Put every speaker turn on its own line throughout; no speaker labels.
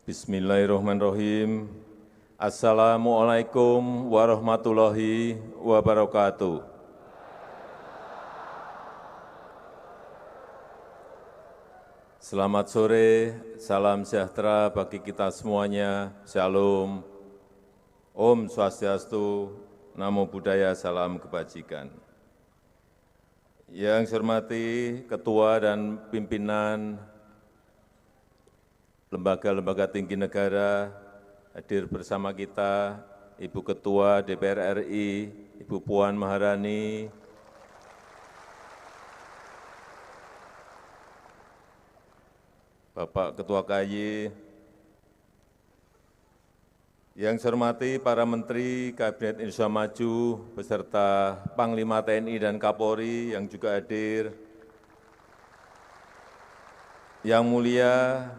Bismillahirrahmanirrahim. Assalamualaikum warahmatullahi wabarakatuh. Selamat sore, salam sejahtera bagi kita semuanya. Shalom, Om Swastiastu, Namo Buddhaya, salam kebajikan. Yang saya hormati Ketua dan Pimpinan lembaga-lembaga tinggi negara, hadir bersama kita Ibu Ketua DPR RI, Ibu Puan Maharani, Bapak Ketua KY, yang saya hormati para Menteri Kabinet Indonesia Maju beserta Panglima TNI dan Kapolri yang juga hadir, yang mulia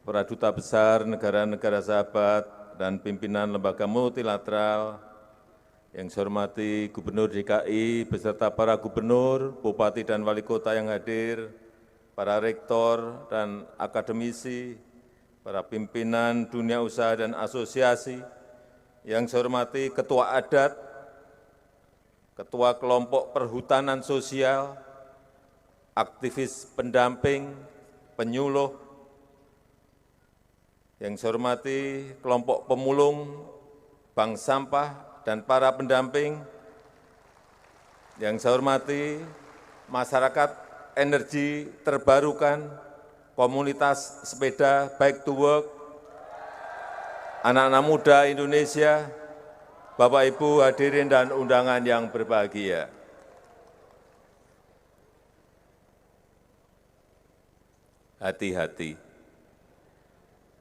para duta besar negara-negara sahabat dan pimpinan lembaga multilateral, yang saya hormati Gubernur DKI beserta para gubernur, bupati dan wali kota yang hadir, para rektor dan akademisi, para pimpinan dunia usaha dan asosiasi, yang saya hormati ketua adat, ketua kelompok perhutanan sosial, aktivis pendamping, penyuluh, yang saya hormati kelompok pemulung, bank sampah, dan para pendamping, yang saya hormati masyarakat energi terbarukan, komunitas sepeda Bike to Work, anak-anak muda Indonesia, Bapak Ibu hadirin dan undangan yang berbahagia. Hati-hati.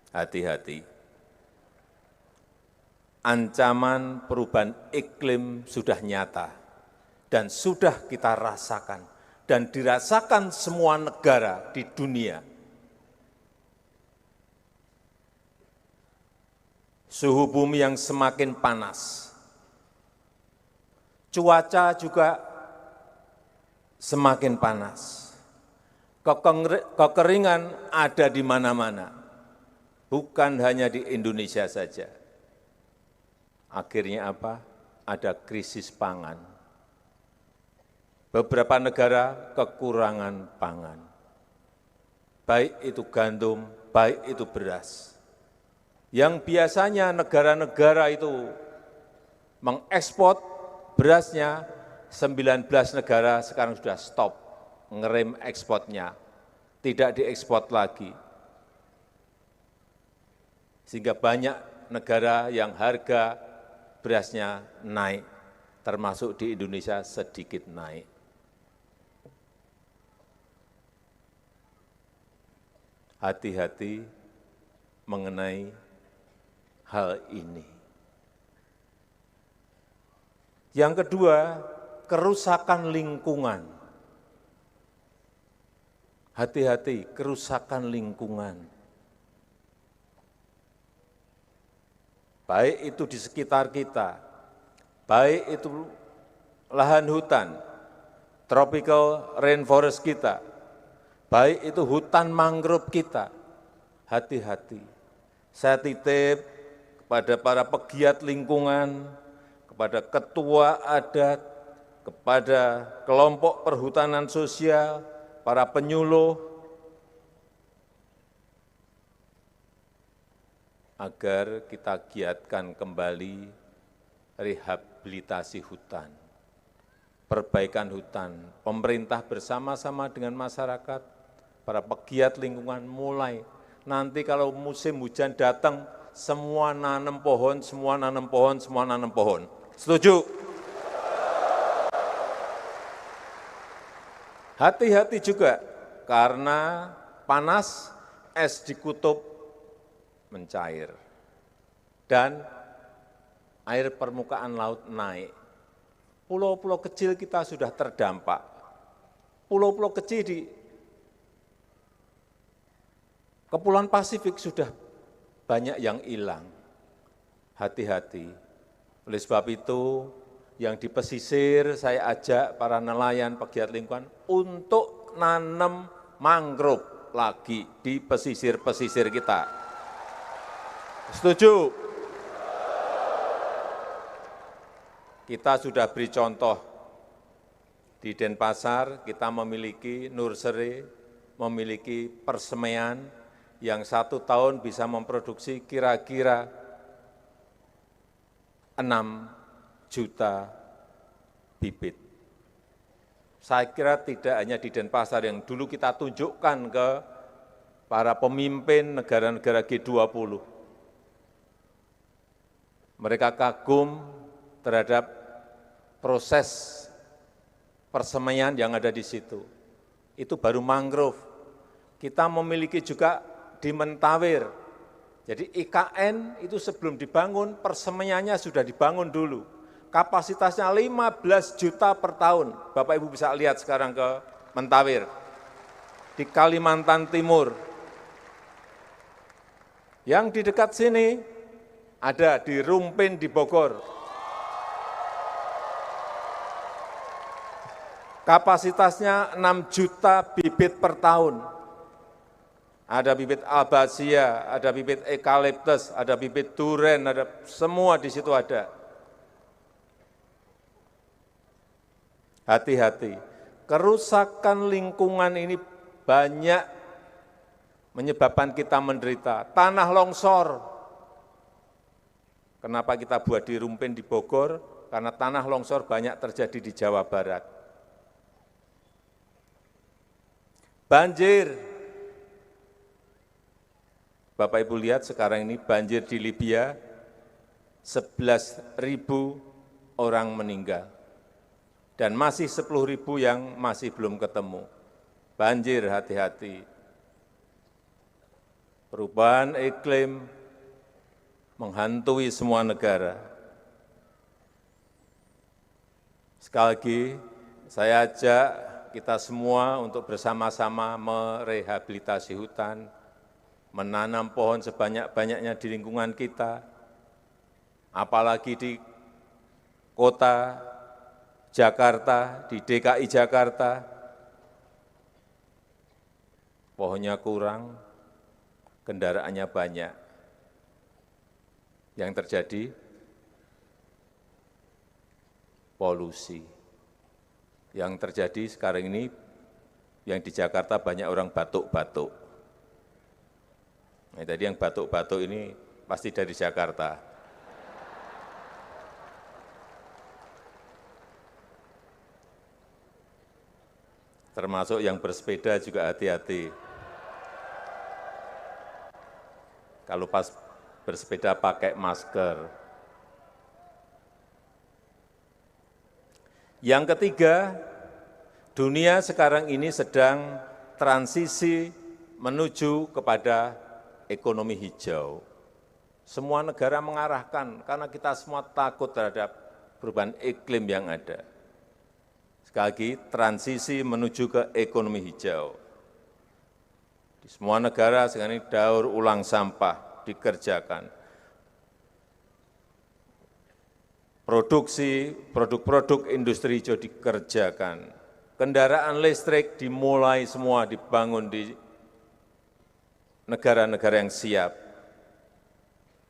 Hati-hati, ancaman perubahan iklim sudah nyata dan sudah kita rasakan dan dirasakan semua negara di dunia. Suhu bumi yang semakin panas, cuaca juga semakin panas, kekeringan ada di mana-mana. Bukan hanya di Indonesia saja. Akhirnya apa? Ada krisis pangan. Beberapa negara kekurangan pangan. Baik itu gandum, baik itu beras. Yang biasanya negara-negara itu mengekspor berasnya, 19 negara sekarang sudah stop, ngerem ekspornya, tidak diekspor lagi. Sehingga banyak negara yang harga berasnya naik, termasuk di Indonesia sedikit naik. Hati-hati mengenai hal ini. Yang kedua, kerusakan lingkungan. Hati-hati, kerusakan lingkungan. Baik itu di sekitar kita, baik itu lahan hutan, tropical rainforest kita, baik itu hutan mangrove kita, hati-hati. Saya titip kepada para pegiat lingkungan, kepada ketua adat, kepada kelompok perhutanan sosial, para penyuluh, agar kita giatkan kembali rehabilitasi hutan, perbaikan hutan. Pemerintah bersama-sama dengan masyarakat, para pegiat lingkungan mulai. Nanti kalau musim hujan datang, semua nanam pohon, semua nanam pohon, semua nanam pohon. Setuju? Hati-hati juga, karena panas, es di kutub mencair, dan air permukaan laut naik. Pulau-pulau kecil kita sudah terdampak. Pulau-pulau kecil di Kepulauan Pasifik sudah banyak yang hilang. Hati-hati. Oleh sebab itu, yang di pesisir saya ajak para nelayan pegiat lingkungan untuk nanam mangrove, lagi di pesisir-pesisir kita. Setuju? Kita sudah beri contoh. Di Denpasar kita memiliki nursery, memiliki persemaian yang 1 tahun bisa memproduksi kira-kira 6 juta bibit. Saya kira tidak hanya di Denpasar yang dulu kita tunjukkan ke para pemimpin negara-negara G20. Mereka kagum terhadap proses persemaian yang ada di situ. Itu baru mangrove. Kita memiliki juga di Mentawir. Jadi IKN itu sebelum dibangun, persemaiannya sudah dibangun dulu. Kapasitasnya 15 juta per tahun. Bapak Ibu bisa lihat sekarang ke Mentawir. Di Kalimantan Timur. Yang di dekat sini ada di Rumpin di Bogor. Kapasitasnya 6 juta bibit per tahun. Ada bibit albasia, ada bibit eukaliptus, ada bibit duren, ada semua di situ ada. Hati-hati, kerusakan lingkungan ini banyak menyebabkan kita menderita. Tanah longsor. Kenapa kita buat di Rumpin di Bogor? Karena tanah longsor banyak terjadi di Jawa Barat. Banjir, Bapak Ibu lihat sekarang ini banjir di Libya, 11.000 orang meninggal, dan masih 10.000 yang masih belum ketemu. Banjir, hati-hati. Perubahan iklim menghantui semua negara. Sekali lagi, saya ajak kita semua untuk bersama-sama merehabilitasi hutan, menanam pohon sebanyak-banyaknya di lingkungan kita, apalagi di kota Jakarta, di DKI Jakarta, pohonnya kurang, kendaraannya banyak. Yang terjadi polusi. Yang terjadi sekarang ini, yang di Jakarta banyak orang batuk-batuk. Nah, tadi yang batuk-batuk ini pasti dari Jakarta. Termasuk yang bersepeda juga hati-hati. Kalau pas bersepeda pakai masker. Yang ketiga, dunia sekarang ini sedang transisi menuju kepada ekonomi hijau. Semua negara mengarahkan, karena kita semua takut terhadap perubahan iklim yang ada. Sekali lagi, transisi menuju ke ekonomi hijau. Di semua negara sekarang ini daur ulang sampah dikerjakan. Produksi produk-produk industri hijau dikerjakan. Kendaraan listrik dimulai semua dibangun di negara-negara yang siap.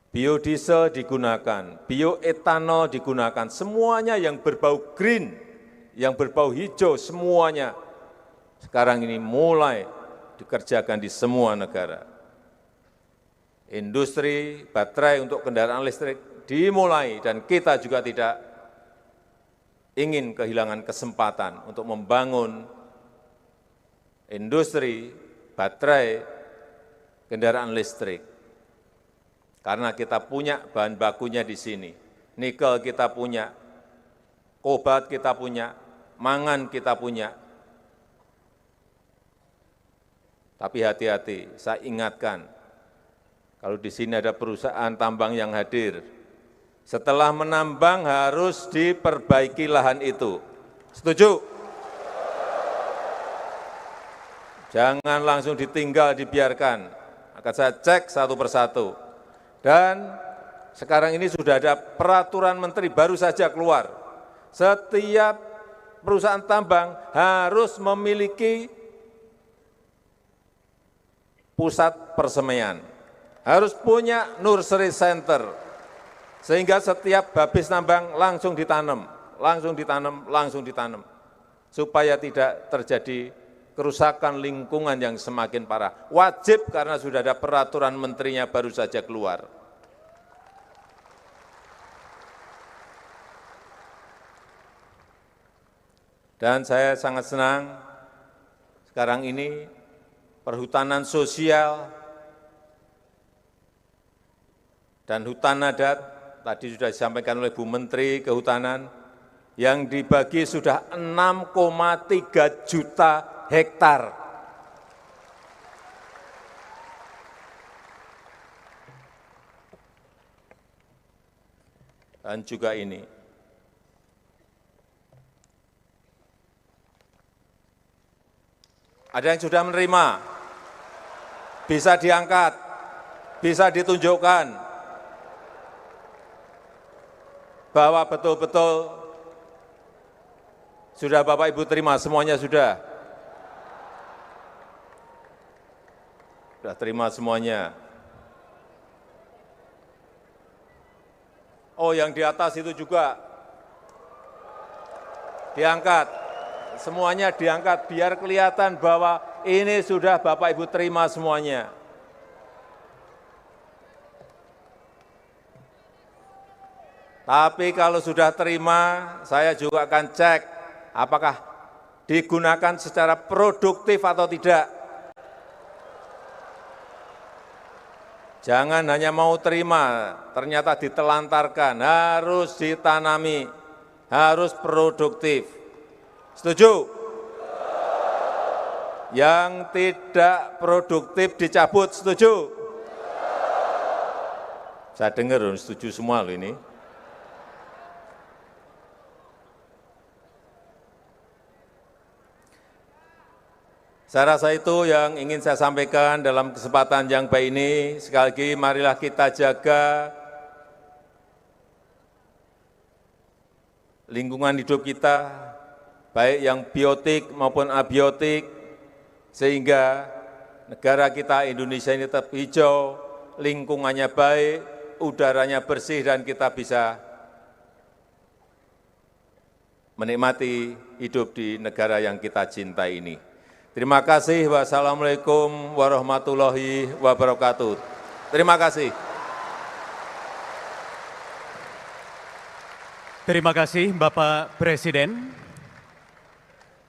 Biodiesel digunakan, bioetanol digunakan, semuanya yang berbau green, yang berbau hijau, semuanya sekarang ini mulai dikerjakan di semua negara. Industri baterai untuk kendaraan listrik dimulai, dan kita juga tidak ingin kehilangan kesempatan untuk membangun industri baterai kendaraan listrik. Karena kita punya bahan bakunya di sini. Nikel kita punya, kobalt kita punya, mangan kita punya. Tapi hati-hati, saya ingatkan, kalau di sini ada perusahaan tambang yang hadir, setelah menambang harus diperbaiki lahan itu. Setuju? Jangan langsung ditinggal, dibiarkan. Akan saya cek satu persatu. Dan sekarang ini sudah ada peraturan menteri baru saja keluar. Setiap perusahaan tambang harus memiliki pusat persemaian, harus punya nursery center, sehingga setiap habis nambang langsung ditanam, supaya tidak terjadi kerusakan lingkungan yang semakin parah. Wajib karena sudah ada peraturan menterinya baru saja keluar. Dan saya sangat senang sekarang ini perhutanan sosial dan hutan adat, tadi sudah disampaikan oleh Bu Menteri Kehutanan, yang dibagi sudah 6,3 juta hektar. Dan juga ini, ada yang sudah menerima, bisa diangkat, bisa ditunjukkan bahwa betul-betul sudah Bapak Ibu terima, semuanya sudah terima semuanya. Oh, yang di atas itu juga diangkat. Semuanya diangkat biar kelihatan bahwa ini sudah Bapak Ibu terima semuanya. Tapi kalau sudah terima, saya juga akan cek apakah digunakan secara produktif atau tidak. Jangan hanya mau terima, ternyata ditelantarkan, harus ditanami, harus produktif. Setuju? Yang tidak produktif dicabut, setuju? Saya dengar setuju semua loh ini. Saya rasa itu yang ingin saya sampaikan dalam kesempatan yang baik ini. Sekali lagi marilah kita jaga lingkungan hidup kita, baik yang biotik maupun abiotik, sehingga negara kita Indonesia ini tetap hijau, lingkungannya baik, udaranya bersih, dan kita bisa menikmati hidup di negara yang kita cintai ini. Terima kasih. Wassalamualaikum warahmatullahi wabarakatuh. Terima kasih.
Terima kasih Bapak Presiden.